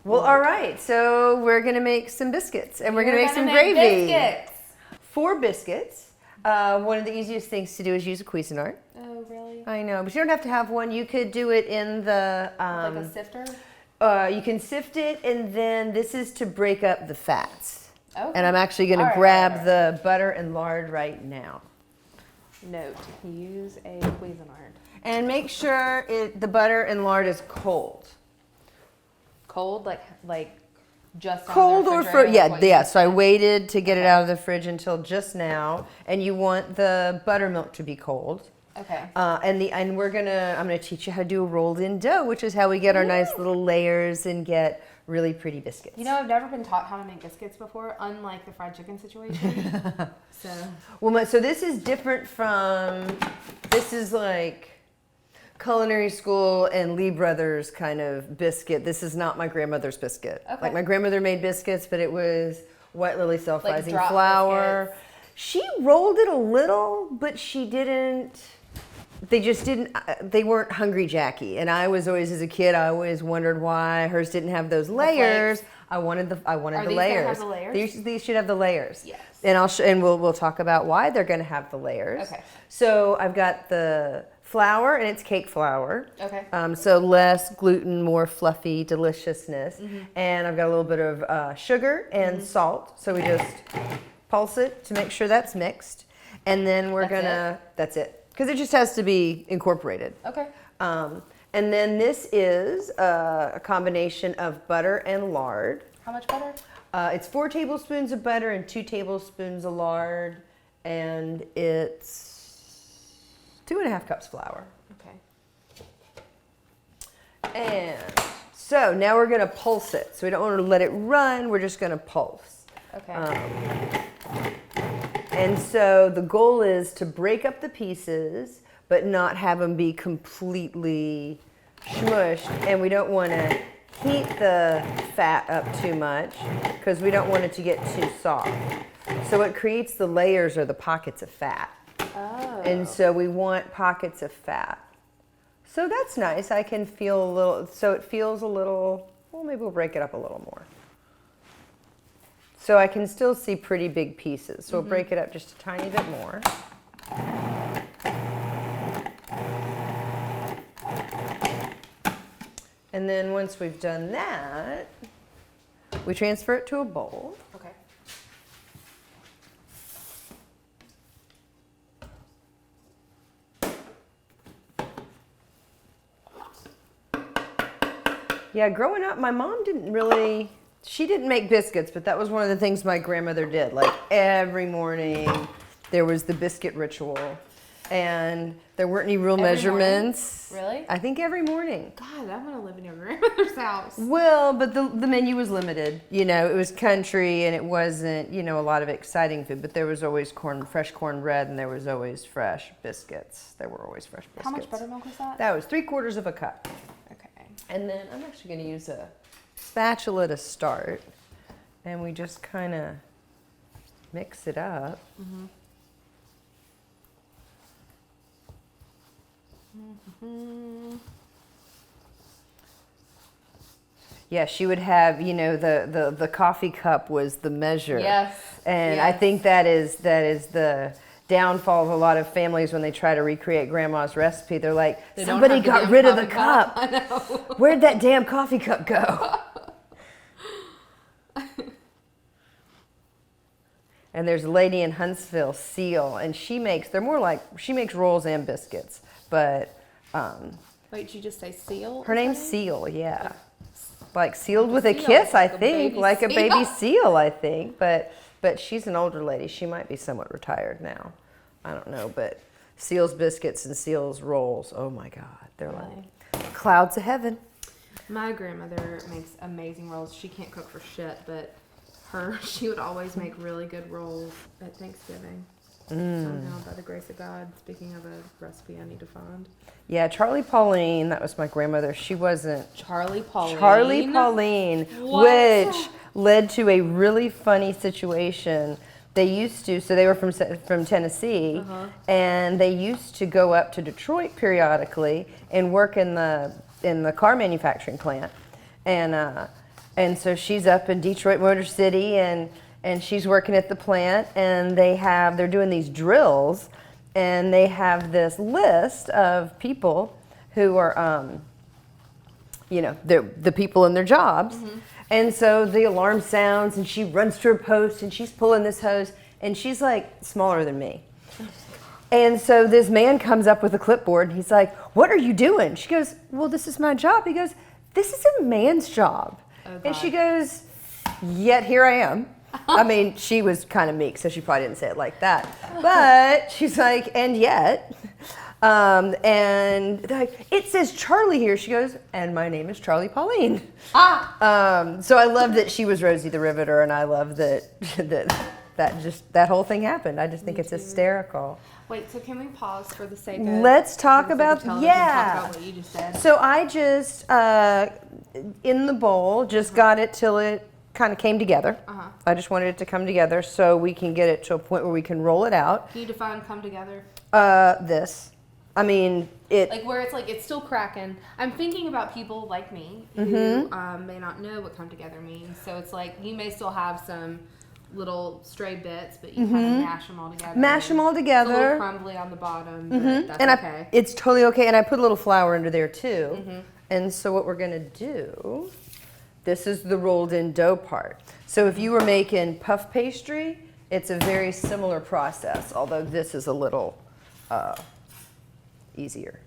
Well, all right. So we're gonna make some biscuits, and we're gonna make some make gravy. Biscuits. 4 biscuits. One of the easiest things to do is use a Cuisinart. Oh, really? I know, but you don't have to have one. You could do it in the. Like a sifter? You can sift it, and then this is to break up the fats. Okay. And I'm actually gonna grab the butter and lard right now. Note: use a Cuisinart. And make sure the butter and lard is cold. Cold, like just Cold on the or refrigerator, yeah. So I waited to get it out of the fridge until just now, and you want the buttermilk to be cold. Okay. I'm gonna teach you how to do a rolled-in dough, which is how we get our nice little layers and get really pretty biscuits. You know, I've never been taught how to make biscuits before, unlike the fried chicken situation. So this is different from. This is like culinary school and Lee Brothers kind of biscuit. This is not my grandmother's biscuit. Okay. Like my grandmother made biscuits, but it was white lily self-rising drop flour. biscuits. She rolled it a little, but she didn't. They just didn't. They weren't Hungry Jackie, and I was always, as a kid, I always wondered why hers didn't have those layers. I wanted the layers. Have the layers? These should have the layers. Yes. And we'll talk about why they're going to have the layers. Okay. So I've got the flour, and it's cake flour. Okay. So less gluten, more fluffy deliciousness. Mm-hmm. And I've got a little bit of sugar and salt. So we just pulse it to make sure that's mixed. And then that's it. Because it just has to be incorporated. Okay. And then this is a combination of butter and lard. How much butter? It's 4 tablespoons of butter and 2 tablespoons of lard. And it's 2.5 cups flour. Okay. And so now we're going to pulse it. So we don't want to let it run. We're just going to pulse. Okay. And so the goal is to break up the pieces, but not have them be completely smushed. And we don't want to heat the fat up too much because we don't want it to get too soft. So what creates the layers are the pockets of fat. Oh. And so we want pockets of fat. So that's nice. I can feel a little, so it feels a little, well, maybe we'll break it up a little more. So I can still see pretty big pieces. So we'll break it up just a tiny bit more. And then once we've done that, we transfer it to a bowl. Okay. Yeah, growing up, my mom she didn't make biscuits, but that was one of the things my grandmother did. Like every morning, there was the biscuit ritual. And there weren't any real measurements. Morning? Really? I think every morning. God, I want to live in your grandmother's house. Well, but the menu was limited. You know, it was country and it wasn't, a lot of exciting food. But there was always fresh cornbread, and there was always fresh biscuits. There were always fresh biscuits. How much buttermilk was that? That was 3/4 of a cup. Okay. And then I'm actually going to use a spatula to start. And we just kind of mix it up. Mm-hmm. Mm-hmm. Yeah, she would have, the coffee cup was the measure. Yes. And yes. I think that is the downfall of a lot of families when they try to recreate grandma's recipe. They're like, somebody got rid of the cup. I know. Where'd that damn coffee cup go? And there's a lady in Huntsville, Seal, and she makes rolls and biscuits. But wait, did you just say Seal? her name's Seal, yeah. Like sealed with a seal, kiss, I like a think. baby Like a seal. baby seal, I think. But she's an older lady. She might be somewhat retired now. I don't know. But Seal's biscuits and Seal's rolls, oh my God. They're like clouds of heaven. My grandmother makes amazing rolls. She can't cook for shit, but she would always make really good rolls at Thanksgiving. Somehow, by the grace of God, speaking of a recipe I need to find. Yeah, Charlie Pauline, that was my grandmother. She wasn't. Charlie Pauline. Charlie Pauline, What? which led to a really funny situation. So they were from Tennessee, and they used to go up to Detroit periodically and work in the car manufacturing plant. And And so she's up in Detroit Motor City, and she's working at the plant, and they're doing these drills, and they have this list of people who are, the people in their jobs. And so the alarm sounds, and she runs to her post, and she's pulling this hose, and she's like smaller than me. And so this man comes up with a clipboard, and he's like, "What are you doing?" She goes, "Well, this is my job." He goes, "This is a man's job." Oh, and she goes, "Yet here I am." I mean, she was kind of meek, so she probably didn't say it like that. But she's like, "And yet," and they're like, "It says Charlie here." She goes, "And my name is Charlie Pauline." So I love that she was Rosie the Riveter, and I love that whole thing happened. I just think it's hysterical. Wait, so can we pause for the sake of... Let's talk about, talk about what you just said. So I just, in the bowl, just got it till it kind of came together. I just wanted it to come together so we can get it to a point where we can roll it out. Can you define come together? This. I mean, like where it's like it's still cracking. I'm thinking about people like me who may not know what come together means. So it's like you may still have some little stray bits, but you kind of mash them all together. Mash them all together. It's a little crumbly on the bottom, but that's okay. It's totally okay. And I put a little flour under there too. And so what we're going to do, this is the rolled in dough part. So if you were making puff pastry, it's a very similar process, although this is a little easier.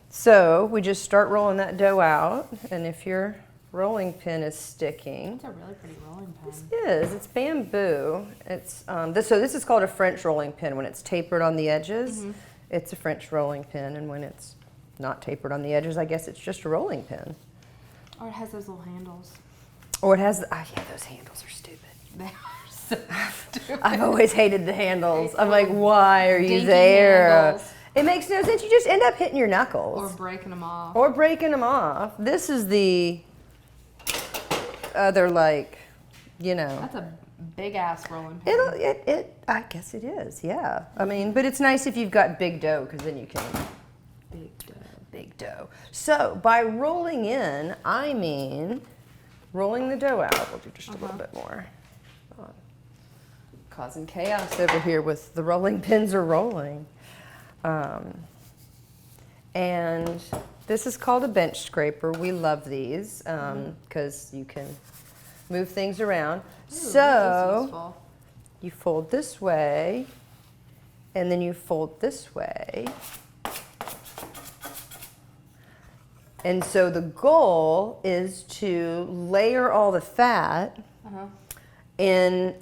So we just start rolling that dough out, and if your rolling pin is sticking. It's a really pretty rolling pin. This is. It's bamboo. It's this is called a French rolling pin. When it's tapered on the edges, it's a French rolling pin, and when it's not tapered on the edges, I guess it's just a rolling pin. Or it has those little handles. Or it has. Those handles are stupid. They are so stupid. I've always hated the handles. I'm like, why are you there? Handles. It makes no sense. You just end up hitting your knuckles. Or breaking them off. This is the other, like, That's a big ass rolling pin. I guess it is, yeah. I mean, but it's nice if you've got big dough, because then you can. Big dough. So by rolling in, I mean rolling the dough out. We'll do just a little bit more. Causing chaos over here with the rolling pins are rolling. And this is called a bench scraper. We love these because you can move things around. Ooh, so you fold this way, and then you fold this way. And so the goal is to layer all the fat in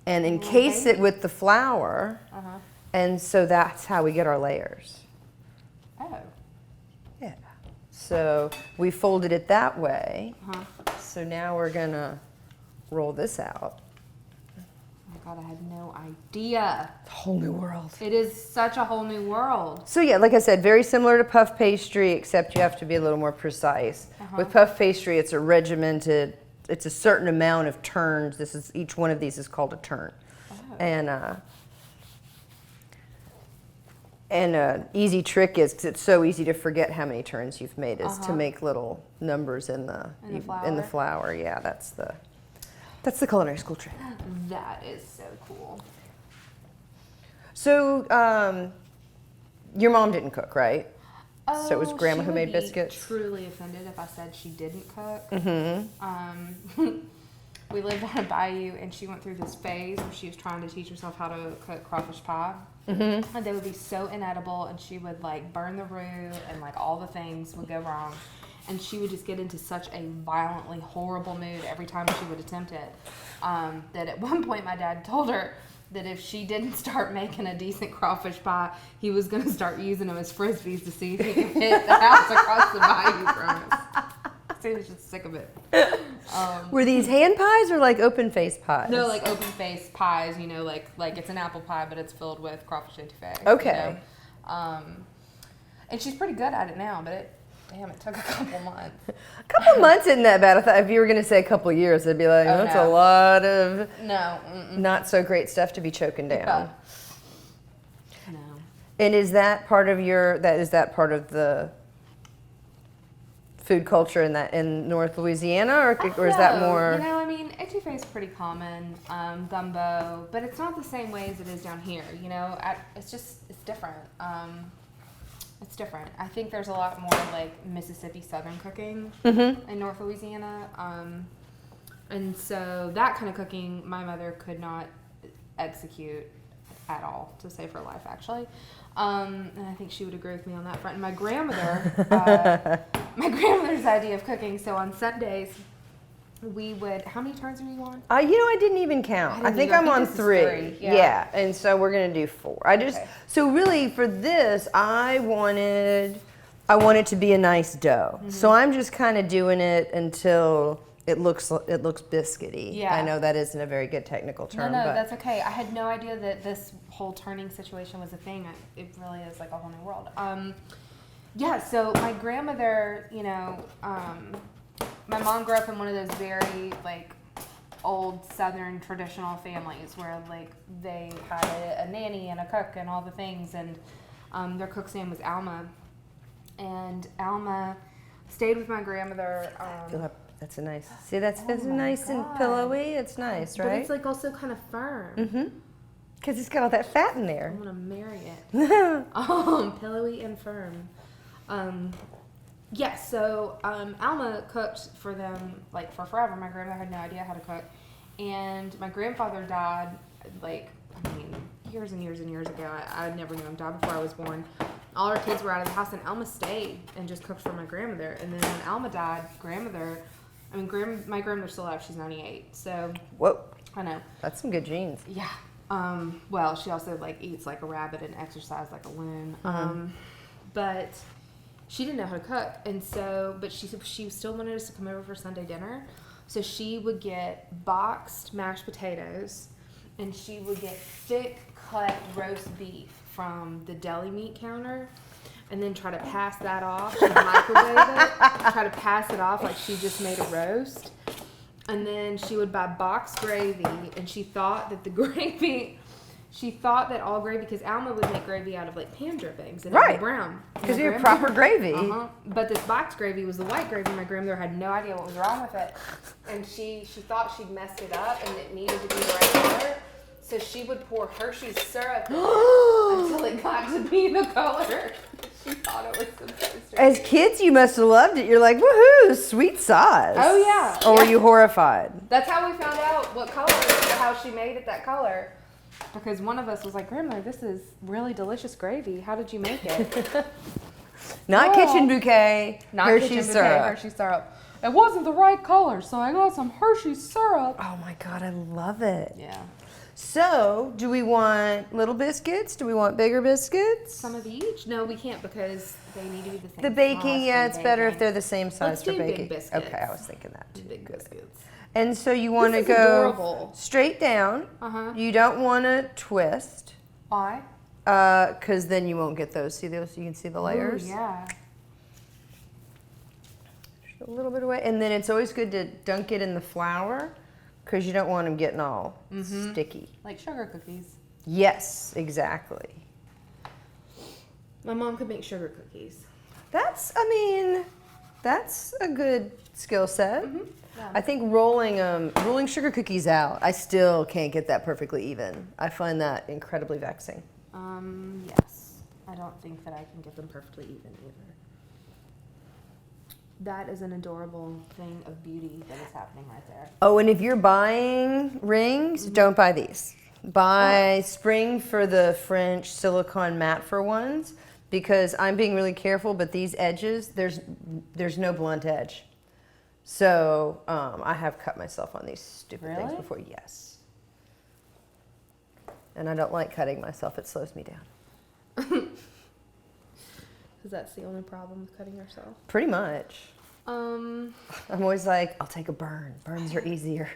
and encase it with the flour. And so that's how we get our layers. Oh. Yeah. So we folded it that way. So now we're gonna roll this out. Oh my God, I had no idea. It's a whole new world. It is such a whole new world. So yeah, like I said, very similar to puff pastry, except you have to be a little more precise. With puff pastry, it's a regimented, it's a certain amount of turns. Each one of these is called a turn. And an easy trick is, because it's so easy to forget how many turns you've made, is to make little numbers in the flour. Yeah, that's the culinary school trick. That is so cool. So your mom didn't cook, right? Oh, so it was Grandma who made biscuits? She would be truly offended if I said she didn't cook. Mm-hmm. We lived on a bayou, and she went through this phase where she was trying to teach herself how to cook crawfish pie. Mm-hmm. And they would be so inedible, and she would like burn the roux, and like all the things would go wrong. And she would just get into such a violently horrible mood every time she would attempt it, that at one point my dad told her that if she didn't start making a decent crawfish pie, he was going to start using them as frisbees to see if he could hit the house across the bayou from us. He was just sick of it. Were these hand pies or like open face pies? No, like open face pies. You know, like it's an apple pie, but it's filled with crawfish etouffee. Okay. You know? And she's pretty good at it now, but it took a couple months. A couple months isn't that bad. I thought if you were going to say a couple years, I'd be like, that's a lot of not so great stuff to be choking down. No. And is that part of the food culture in North Louisiana, or is that more? You know, I mean, etouffee is pretty common, gumbo, but it's not the same way as it is down here. You know, it's different. It's different. I think there's a lot more like Mississippi Southern cooking in North Louisiana, and so that kind of cooking my mother could not execute at all, to save her life, actually. And I think she would agree with me on that front. And my grandmother's idea of cooking. So on Sundays, we would. How many turns are you on? I didn't even count. I think I'm on 3. Yeah, and so we're gonna do 4. So really for this, I want it to be a nice dough. So I'm just kind of doing it until it looks biscuity. Yeah. I know that isn't a very good technical term. No, but that's okay. I had no idea that this whole turning situation was a thing. It really is like a whole new world. Yeah, so my grandmother, you know, my mom grew up in one of those very like old Southern traditional families where like they had a nanny and a cook and all the things, and their cook's name was Alma, and Alma stayed with my grandmother. That's a nice. See, that's nice and pillowy. It's nice, right? But it's like also kind of firm. Because it's got all that fat in there. I'm gonna marry it. Pillowy and firm. Yeah. So Alma cooked for them like for forever. My grandmother had no idea how to cook, and my grandfather died like years and years and years ago. I never knew him. Died before I was born. All our kids were out of the house, and Alma stayed and just cooked for my grandmother. And then when Alma died, my grandmother's still alive. She's 98. So. Whoa. I know. That's some good genes. Yeah. Well, she also like eats like a rabbit and exercises like a loon. But she didn't know how to cook, and so, but she still wanted us to come over for Sunday dinner. So she would get boxed mashed potatoes, and she would get thick cut roast beef from the deli meat counter, and then try to pass that off. She'd microwave it, try to pass it off like she just made a roast. And then she would buy boxed gravy, and she thought that all gravy, because Alma would make gravy out of like pan drippings and it would be brown. Because you have proper gravy. But this boxed gravy was the white gravy. My grandmother had no idea what was wrong with it. And she thought she'd messed it up and it needed to be the right color. So she would pour Hershey's syrup in until it got to be the color she thought it was supposed to be. As kids, you must have loved it. You're like, woohoo, sweet sauce. Oh, yeah. Or were you horrified? That's how we found out what color, how she made it that color. Because one of us was like, Grandmother, this is really delicious gravy. How did you make it? Not kitchen bouquet, Hershey's syrup. Hershey's syrup. It wasn't the right color, so I got some Hershey's syrup. Oh my God, I love it. Yeah. So, do we want little biscuits? Do we want bigger biscuits? Some of each? No, we can't because they need to be the same The baking, size it's better if they're the same size for baking. Big biscuits. Okay, I was thinking that too. Big biscuits. And so you want to go adorable. Straight down. You don't want to twist. Why? Because then you won't get those. See those? You can see the layers. Ooh, yeah. Just a little bit away, and then it's always good to dunk it in the flour, because you don't want them getting all sticky. Like sugar cookies. Yes, exactly. My mom could make sugar cookies. That's a good skill set. Yeah. I think rolling sugar cookies out, I still can't get that perfectly even. I find that incredibly vexing. Yes. I don't think that I can get them perfectly even either. That is an adorable thing of beauty that is happening right there. Oh, and if you're buying rings, don't buy these. Buy Spring for the French silicone matte for ones, because I'm being really careful, but these edges, there's no blunt edge. So I have cut myself on these stupid things before. Yes. And I don't like cutting myself. It slows me down. Because that's the only problem with cutting yourself? Pretty much. I'm always like, I'll take a burn. Burns are easier.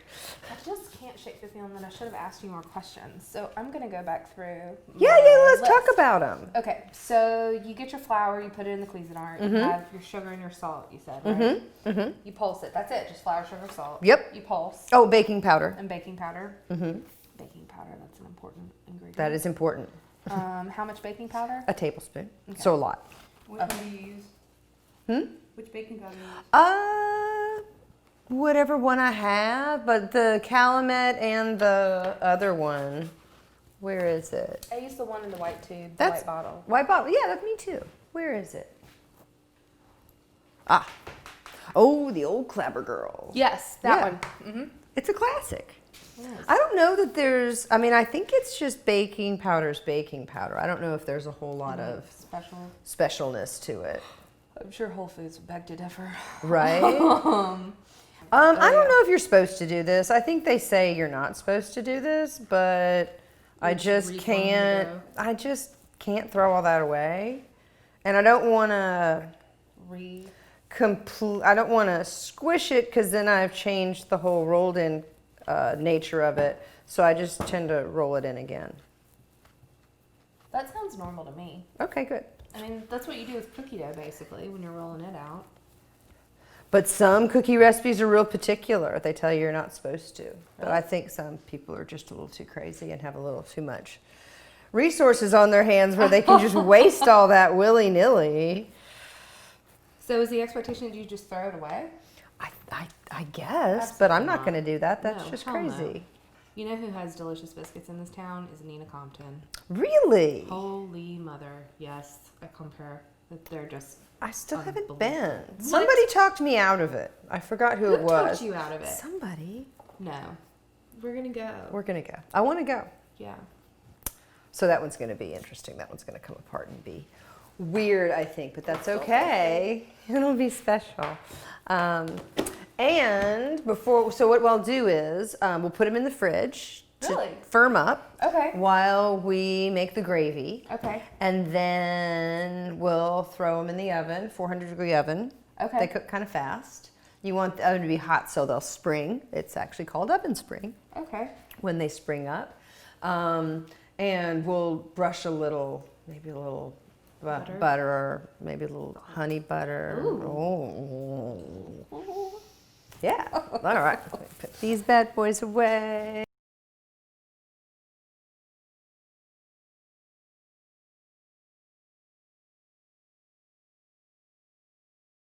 I just can't shake the feeling that I should have asked you more questions. So I'm going to go back through. Let's talk about them. Okay, so you get your flour, you put it in the Cuisinart, you have your sugar and your salt, you said, right? You pulse it. That's it, just flour, sugar, salt. Yep. You pulse. Oh, baking powder. And baking powder. Baking powder, that's an important ingredient. That is important. How much baking powder? A tablespoon. Okay. So a lot. Which one do you use? Which baking powder? Whatever one I have, but the Calumet and the other one, where is it? I use the one in the white tube, the That's white bottle. White bottle, yeah, that's me too. Where is it? Ah, oh, the old Clabber Girl. Yes, that Yeah. one. Mm-hmm. It's a classic. Yes. I don't know that there's, I mean, I think it's just baking powder. I don't know if there's a whole lot of specialness to it. I'm sure Whole Foods would beg to differ. Right? I don't know if you're supposed to do this. I think they say you're not supposed to do this, but I just can't throw all that away. And I don't want to I don't want to squish it because then I've changed the whole rolled in nature of it. So I just tend to roll it in again. That sounds normal to me. Okay, good. I mean, that's what you do with cookie dough, basically, when you're rolling it out. But some cookie recipes are real particular. They tell you you're not supposed to. But I think some people are just a little too crazy and have a little too much resources on their hands where they can just waste all that willy-nilly. So is the expectation that you just throw it away? I guess, Absolutely but I'm not not. going to do that. That's No, just hell crazy. no. You know who has delicious biscuits in this town is Nina Compton. Really? Holy mother, yes, I compare. They're just I still haven't unbelievable. been. What? Somebody talked me out of it. I forgot who it was. talked you out of it? Somebody. No. We're going to go. We're going to go. I want to go. Yeah. So that one's going to be interesting. That one's going to come apart and be weird, I think, but that's okay. It'll be special. And so what I'll do is we'll put them in the fridge to firm up. Okay. While we make the gravy. Okay. And then we'll throw them in the oven, 400-degree oven. Okay. They cook kind of fast. You want the oven to be hot so they'll spring. It's actually called oven spring. Okay. When they spring up. And we'll brush maybe a little butter or maybe a little honey butter. Ooh. Oh. Yeah. All right. Put these bad boys away.